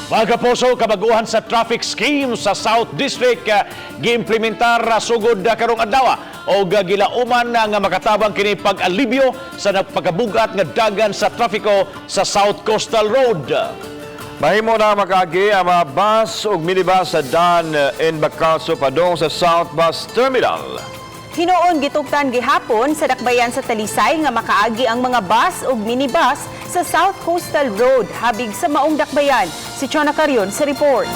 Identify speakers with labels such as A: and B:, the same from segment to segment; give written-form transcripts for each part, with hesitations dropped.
A: Mga kapuso, kabaguhan sa traffic scheme sa South District giimplementar sugod karong adlaw o gilauman nga makatabang kini pag-alibyo sa nagpagabugat nga dagan sa trafiko sa South Coastal Road.
B: Mahimo na makagi ang mga bus ug minibus sa Dan and Bacalso padong sa South Bus Terminal.
C: Hinoon gitugtan gihapon sa dakbayan sa Talisay nga makaagi ang mga bus ug minibus sa South Coastal Road habig sa maong dakbayan. Si Chona Carion sa report.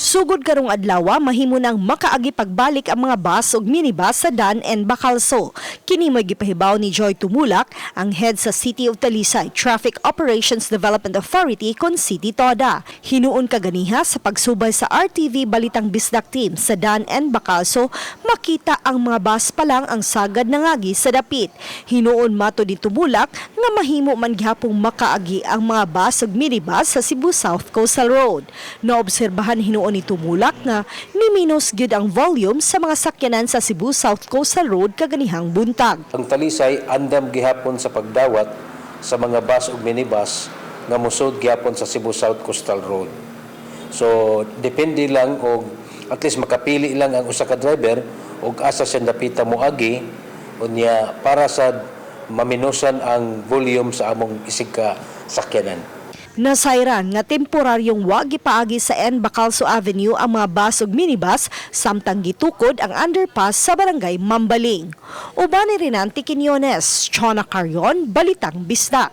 C: Sugod karong adlaw, mahimo nang makaagi pagbalik ang mga bus ug minibus sa Dan and Bacalso. Kini may gipahibaw ni Joy Tumulak, ang head sa City of Talisay Traffic Operations Development Authority kon City Toda. Hinuon kaganiha sa pagsubay sa RTV Balitang Bisdak Team sa Dan and Bacalso, makita ang mga bus pa lang ang sagad nangagi sa dapit. Hinuon mato ni Tumulak nga mahimo man gihapong makaagi ang mga bus ug minibus sa Cebu South Coastal Road. Naobserbahan hinuon ni Tumulak nga ni-minus gyud ang volume sa mga sakyanan sa Cebu South Coastal Road kaganihang buntag.
D: Ang Talisay andam gihapon sa pagdawat sa mga bus ug minibus nga musud gihapon sa Cebu South Coastal Road. So depende lang og at least makapili lang ang usa ka driver og asa siya dapita moagi unya para sa maminusan ang volume sa among isig ka sakyanan.
C: Nasayran nga temporaryong wag gipaagi sa N. Bacalso Avenue ang mga bus ug minibus samtang gitukod ang underpass sa barangay Mambaling. Uban ni Rinanti Quiñones, Chona Carion, Balitang Bisdak.